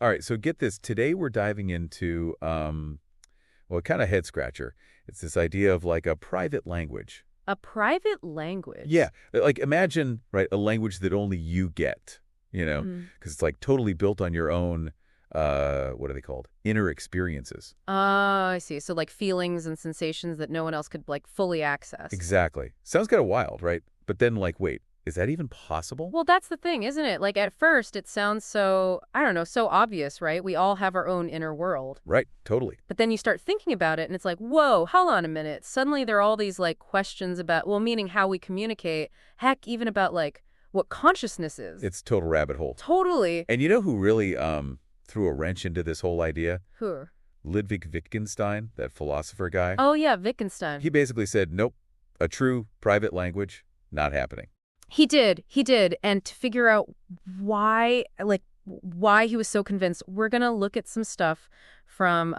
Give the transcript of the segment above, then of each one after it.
All right, so get this. Today we're diving into, well, kind of head scratcher. It's this idea of like a private language. A private language. Yeah, like imagine, right, a language that only you get, Mm. because it's like totally built on your own, what are they called? Inner experiences. Oh, I see. So like feelings and sensations that no one else could like fully access. Exactly. Sounds kind of wild, right? But then like, wait, is that even possible? Well, that's the thing, isn't it? Like at first it sounds so, I don't know, so obvious, right? We all have our own inner world. Right, totally. But then you start thinking about it and it's like, whoa, hold on a minute. Suddenly there are all these like questions about, well, meaning how we communicate. Heck, even about like what consciousness is. It's total rabbit hole. Totally. And you know who really threw a wrench into this whole idea? Who? Ludwig Wittgenstein, that philosopher guy. Oh, yeah, Wittgenstein. He basically said, nope, a true private language, not happening. He did. He did. And to figure out why, like, why he was so convinced, we're going to look at some stuff from,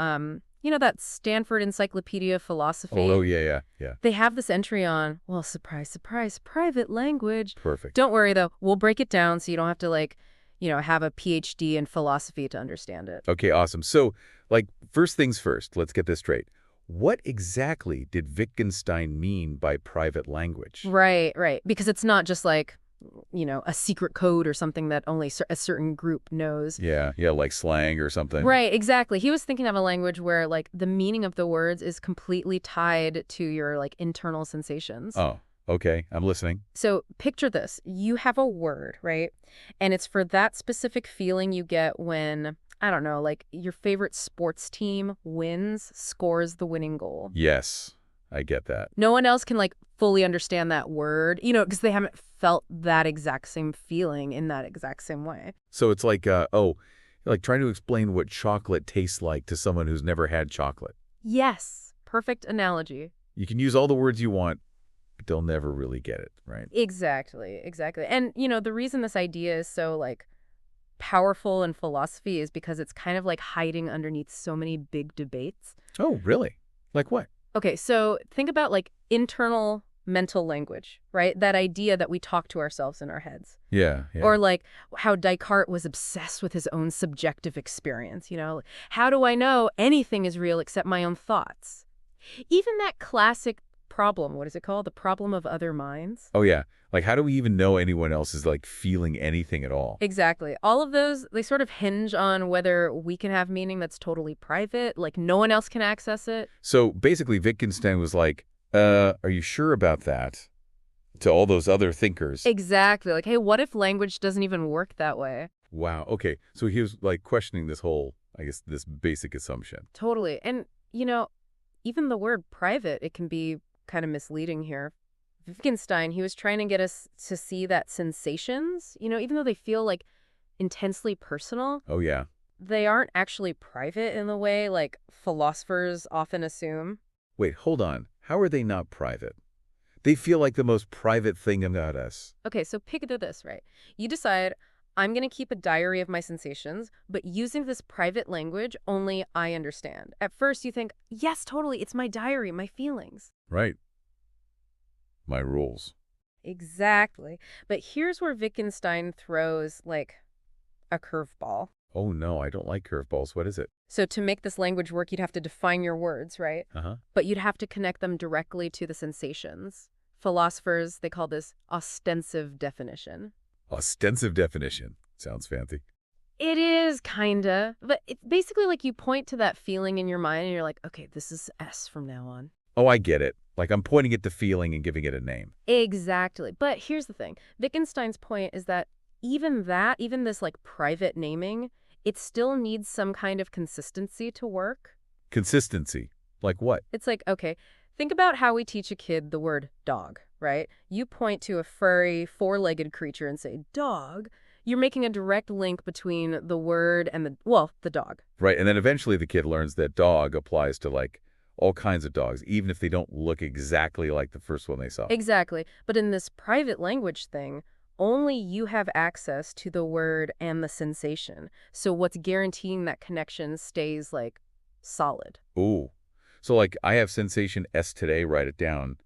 that Stanford Encyclopedia of Philosophy. Oh, yeah. They have this entry on, well, surprise, surprise, private language. Perfect. Don't worry, though. We'll break it down so you don't have to, like, have a PhD in philosophy to understand it. Okay, awesome. So, like, first things first, let's get this straight. What exactly did Wittgenstein mean by private language? Right, right. Because it's not just like, a secret code or something that only a certain group knows. Yeah, like slang or something. Right, exactly. He was thinking of a language where, like, the meaning of the words is completely tied to your, like, internal sensations. Oh, okay. I'm listening. So picture this. You have a word, right? And it's for that specific feeling you get when, I don't know, like your favorite sports team wins, scores the winning goal. Yes, I get that. No one else can, like, fully understand that word, because they haven't felt that exact same feeling in that exact same way. So it's like, like trying to explain what chocolate tastes like to someone who's never had chocolate. Yes. Perfect analogy. You can use all the words you want, but they'll never really get it, right? Exactly, exactly. And, the reason this idea is so, like, powerful in philosophy is because it's kind of like hiding underneath so many big debates. Oh, really? Like what? Okay, so think about like internal mental language, right? That idea that we talk to ourselves in our heads. Yeah. Or like how Descartes was obsessed with his own subjective experience, How do I know anything is real except my own thoughts? Even that classic problem, what is it called? The problem of other minds? Oh, yeah. Like, how do we even know anyone else is, like, feeling anything at all? Exactly. All of those, they sort of hinge on whether we can have meaning that's totally private, like no one else can access it. So, basically, Wittgenstein was like, are you sure about that? To all those other thinkers. Exactly. Like, hey, what if language doesn't even work that way? Wow. Okay. So he was, like, questioning this whole, I guess, this basic assumption. Totally. And, even the word private, it can be kind of misleading here. Wittgenstein, he was trying to get us to see that sensations, even though they feel like intensely personal, Oh, yeah. they aren't actually private in the way like philosophers often assume. Wait, hold on. How are they not private? They feel like the most private thing about us. Okay, so picture this, right? You decide, I'm going to keep a diary of my sensations, but using this private language only I understand. At first you think, yes, totally, it's my diary, my feelings. Right. My rules. Exactly. But here's where Wittgenstein throws, like, a curveball. Oh, no, I don't like curveballs. What is it? So to make this language work, you'd have to define your words, right? Uh-huh. But you'd have to connect them directly to the sensations. Philosophers, they call this ostensive definition. Ostensive definition. Sounds fancy. It is, kinda. But it's basically like you point to that feeling in your mind and you're like, okay, this is S from now on. Oh, I get it. Like I'm pointing it to feeling and giving it a name. Exactly. But here's the thing. Wittgenstein's point is that even this like private naming, it still needs some kind of consistency to work. Consistency. Like what? It's like, okay, think about how we teach a kid the word dog, right? You point to a furry, four-legged creature and say, dog. You're making a direct link between the word and the dog. Right. And then eventually the kid learns that dog applies to like all kinds of dogs, even if they don't look exactly like the first one they saw. Exactly. But in this private language thing, only you have access to the word and the sensation. So what's guaranteeing that connection stays, like, solid? Ooh. So like I have sensation S today, write it down.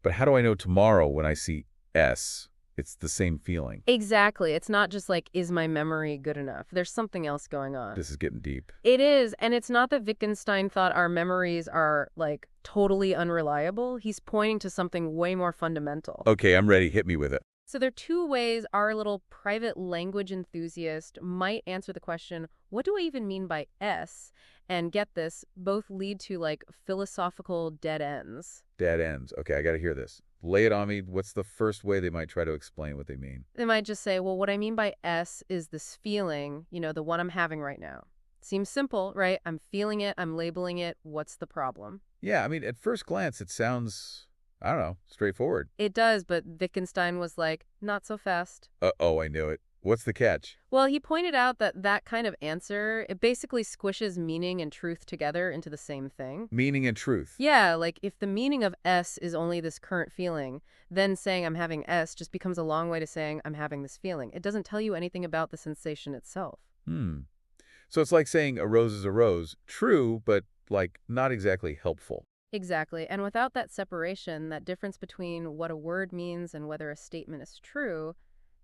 But how do I know tomorrow when I see S It's the same feeling. Exactly. It's not just like, is my memory good enough? There's something else going on. This is getting deep. It is, and it's not that Wittgenstein thought our memories are, like, totally unreliable. He's pointing to something way more fundamental. Okay, I'm ready. Hit me with it. So there are two ways our little private language enthusiast might answer the question, what do I even mean by S? And get this, both lead to, like, philosophical dead ends. Dead ends. Okay, I got to hear this. Lay it on me. What's the first way they might try to explain what they mean? They might just say, well, what I mean by S is this feeling, the one I'm having right now. Seems simple, right? I'm feeling it, I'm labeling it, what's the problem? Yeah, I mean, at first glance, it sounds, I don't know, straightforward. It does, but Wittgenstein was like, not so fast. Uh-oh, I knew it. What's the catch? Well, he pointed out that that kind of answer, it basically squishes meaning and truth together into the same thing. Meaning and truth. Yeah, like if the meaning of S is only this current feeling, then saying I'm having S just becomes a long way to saying I'm having this feeling. It doesn't tell you anything about the sensation itself. Hmm. So it's like saying a rose is a rose. True, but, like, not exactly helpful. Exactly. And without that separation, that difference between what a word means and whether a statement is true,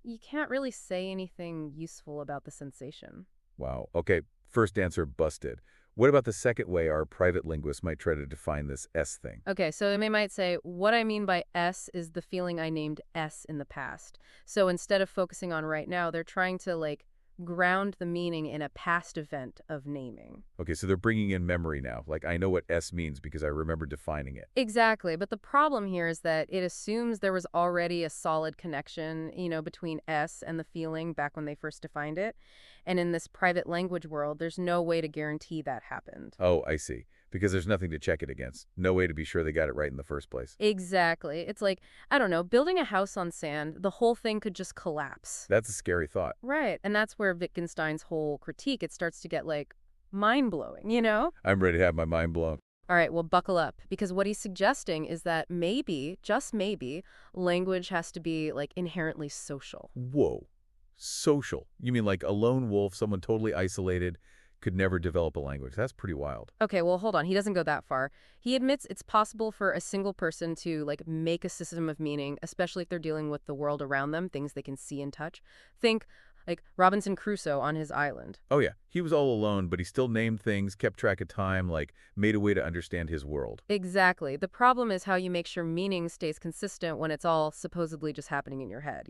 you can't really say anything useful about the sensation. Wow. Okay, first answer busted. What about the second way our private linguists might try to define this S thing? Okay, so they might say, what I mean by S is the feeling I named S in the past. So instead of focusing on right now, they're trying to, like, ground the meaning in a past event of naming. Okay, so they're bringing in memory now. Like, I know what S means because I remember defining it. Exactly, but the problem here is that it assumes there was already a solid connection, between S and the feeling back when they first defined it. And in this private language world, there's no way to guarantee that happened. Oh, I see. Because there's nothing to check it against. No way to be sure they got it right in the first place. Exactly. It's like, I don't know, building a house on sand, the whole thing could just collapse. That's a scary thought. Right, and that's where Wittgenstein's whole critique, it starts to get, like, mind-blowing? I'm ready to have my mind blown. All right, well, buckle up, because what he's suggesting is that maybe, just maybe, language has to be, like, inherently social. Whoa. Social. You mean like a lone wolf, someone totally isolated, could never develop a language? That's pretty wild. Okay, well, hold on. He doesn't go that far. He admits it's possible for a single person to, like, make a system of meaning, especially if they're dealing with the world around them, things they can see and touch. Think, like, Robinson Crusoe on his island. Oh yeah, he was all alone, but he still named things, kept track of time, like, made a way to understand his world. Exactly. The problem is how you make sure meaning stays consistent when it's all supposedly just happening in your head?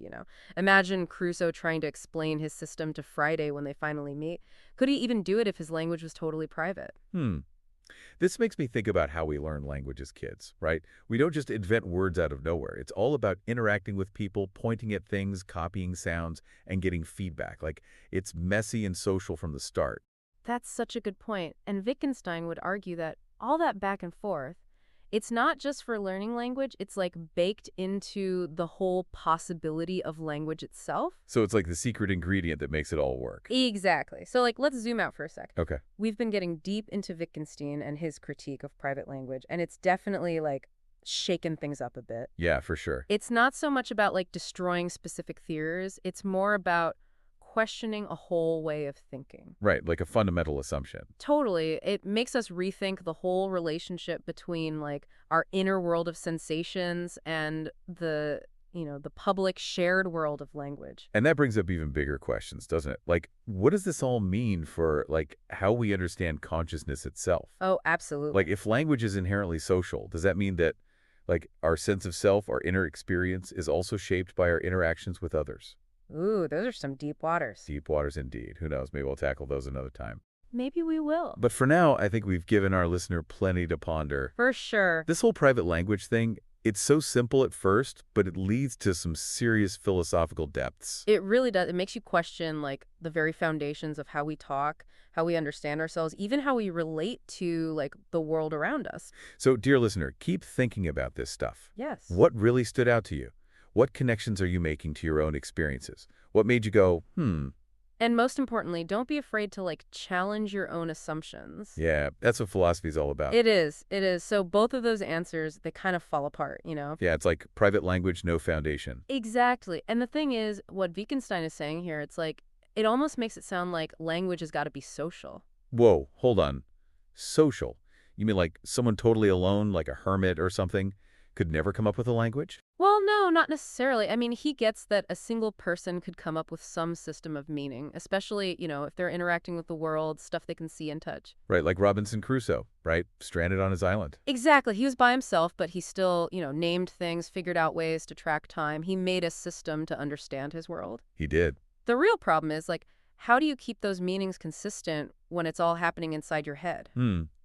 Imagine Crusoe trying to explain his system to Friday when they finally meet. Could he even do it if his language was totally private? This makes me think about how we learn language as kids, right? We don't just invent words out of nowhere. It's all about interacting with people, pointing at things, copying sounds, and getting feedback. Like, it's messy and social from the start. That's such a good point. And Wittgenstein would argue that all that back and forth, it's not just for learning language, it's like baked into the whole possibility of language itself. So it's like the secret ingredient that makes it all work. Exactly. So, like, let's zoom out for a sec. Okay. We've been getting deep into Wittgenstein and his critique of private language, and it's definitely, like, shaken things up a bit. Yeah, for sure. It's not so much about, like, destroying specific theories. It's more about questioning a whole way of thinking. Right, like a fundamental assumption. Totally. It makes us rethink the whole relationship between, like, our inner world of sensations and the public shared world of language. And that brings up even bigger questions, doesn't it? Like, what does this all mean for, like, how we understand consciousness itself? Oh, absolutely. Like, if language is inherently social, does that mean that, like, our sense of self, our inner experience, is also shaped by our interactions with others? Ooh, those are some deep waters. Deep waters indeed. Who knows? Maybe we'll tackle those another time. Maybe we will. But for now, I think we've given our listener plenty to ponder. For sure. This whole private language thing, it's so simple at first, but it leads to some serious philosophical depths. It really does. It makes you question, like, the very foundations of how we talk, how we understand ourselves, even how we relate to, like, the world around us. So, dear listener, keep thinking about this stuff. Yes. What really stood out to you? What connections are you making to your own experiences? What made you go, And most importantly, don't be afraid to, like, challenge your own assumptions. Yeah, that's what philosophy is all about. It is. It is. So both of those answers, they kind of fall apart? Yeah, it's like private language, no foundation. Exactly. And the thing is, what Wittgenstein is saying here, it's like, it almost makes it sound like language has got to be social. Whoa, hold on. Social? You mean like someone totally alone, like a hermit or something, could never come up with a language? Well, no, not necessarily. I mean, he gets that a single person could come up with some system of meaning, especially, if they're interacting with the world, stuff they can see and touch. Right, like Robinson Crusoe, right? Stranded on his island. Exactly. He was by himself, but he still, named things, figured out ways to track time. He made a system to understand his world. He did. The real problem is, like, how do you keep those meanings consistent when it's all happening inside your head?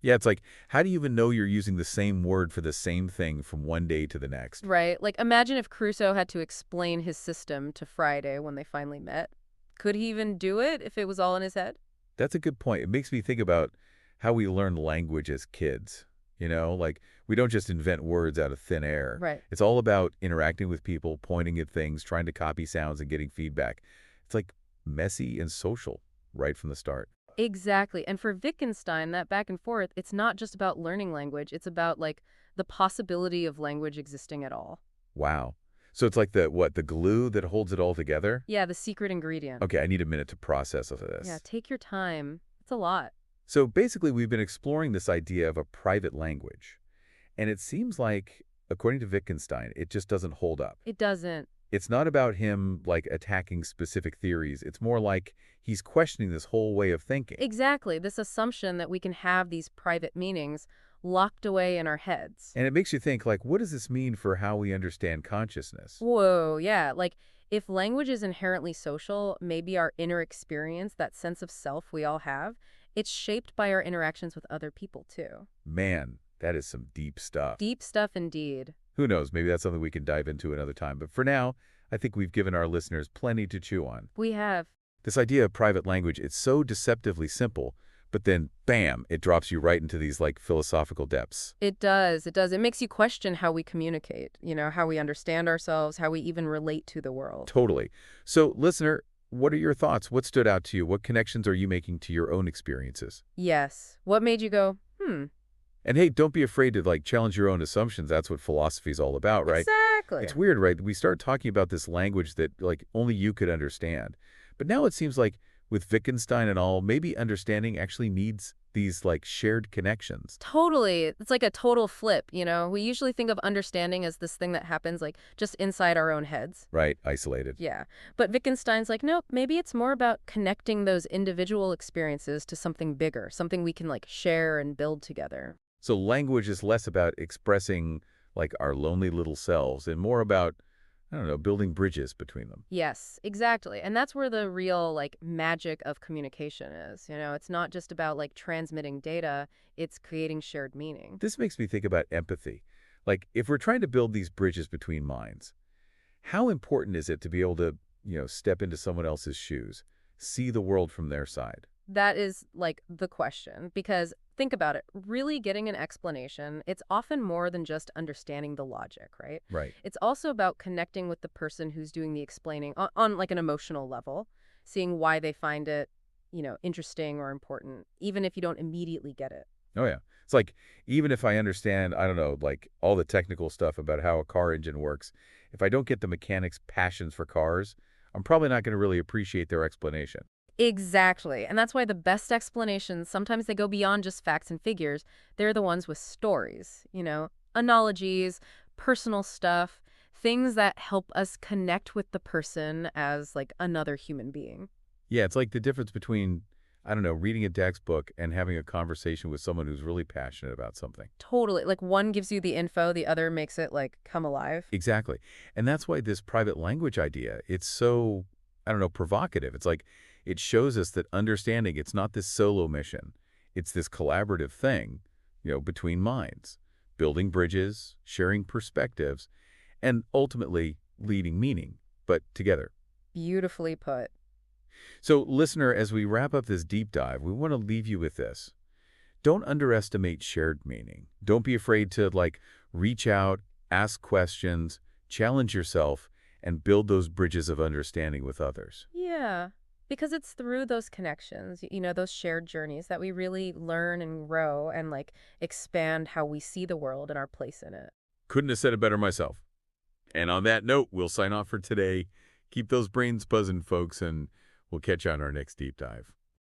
Yeah, it's like, how do you even know you're using the same word for the same thing from one day to the next? Right? Like, imagine if Crusoe had to explain his system to Friday when they finally met. Could he even do it if it was all in his head? That's a good point. It makes me think about how we learn language as kids. Like we don't just invent words out of thin air. Right. It's all about interacting with people, pointing at things, trying to copy sounds and getting feedback. It's like messy and social right from the start. Exactly. And for Wittgenstein, that back and forth, it's not just about learning language. It's about, like, the possibility of language existing at all. Wow. So it's like the glue that holds it all together? Yeah, the secret ingredient. Okay, I need a minute to process of Yeah, this. take your time. It's a lot. So basically, we've been exploring this idea of a private language. And it seems like, according to Wittgenstein, it just doesn't hold up. It doesn't. It's not about him, like, attacking specific theories. It's more like he's questioning this whole way of thinking. Exactly. This assumption that we can have these private meanings locked away in our heads. And it makes you think, like, what does this mean for how we understand consciousness? Whoa, yeah. Like, if language is inherently social, maybe our inner experience, that sense of self we all have, it's shaped by our interactions with other people, too. Man, that is some deep stuff. Deep stuff indeed. Who knows? Maybe that's something we can dive into another time. But for now, I think we've given our listeners plenty to chew on. We have. This idea of private language, it's so deceptively simple, but then, bam, it drops you right into these, like, philosophical depths. It does. It does. It makes you question how we communicate, how we understand ourselves, how we even relate to the world. Totally. So, listener, what are your thoughts? What stood out to you? What connections are you making to your own experiences? Yes. What made you go, hmm? And hey, don't be afraid to, like, challenge your own assumptions. That's what philosophy is all about, right? Exactly. It's weird, right? We start talking about this language that, like, only you could understand. But now it seems like with Wittgenstein and all, maybe understanding actually needs these, like, shared connections. Totally. It's like a total flip. We usually think of understanding as this thing that happens, like, just inside our own heads. Right, isolated. Yeah. But Wittgenstein's like, nope, maybe it's more about connecting those individual experiences to something bigger, something we can, like, share and build together. So language is less about expressing, like, our lonely little selves and more about, I don't know, building bridges between them. Yes, exactly. And that's where the real, like, magic of communication is. It's not just about, like, transmitting data, it's creating shared meaning. This makes me think about empathy. Like, if we're trying to build these bridges between minds, how important is it to be able to, step into someone else's shoes, see the world from their side? That is, like, the question. Because think about it, really getting an explanation, it's often more than just understanding the logic, right? Right. It's also about connecting with the person who's doing the explaining on like, an emotional level, seeing why they find it, interesting or important, even if you don't immediately get it. Oh, yeah. It's like, even if I understand, I don't know, like, all the technical stuff about how a car engine works, if I don't get the mechanic's passions for cars, I'm probably not going to really appreciate their explanation. Exactly. And that's why the best explanations, sometimes they go beyond just facts and figures. They're the ones with stories, analogies, personal stuff, things that help us connect with the person as, like, another human being. Yeah, it's like the difference between, I don't know, reading a textbook and having a conversation with someone who's really passionate about something. Totally. Like, one gives you the info, the other makes it, like, come alive. Exactly. And that's why this private language idea, it's so, I don't know, provocative. It's like, it shows us that understanding, it's not this solo mission. It's this collaborative thing, between minds, building bridges, sharing perspectives, and ultimately leading meaning, but together. Beautifully put. So, listener, as we wrap up this deep dive, we want to leave you with this. Don't underestimate shared meaning. Don't be afraid to, like, reach out, ask questions, challenge yourself, and build those bridges of understanding with others. Yeah. Because it's through those connections, those shared journeys that we really learn and grow and, like, expand how we see the world and our place in it. Couldn't have said it better myself. And on that note, we'll sign off for today. Keep those brains buzzing, folks, and we'll catch you on our next deep dive.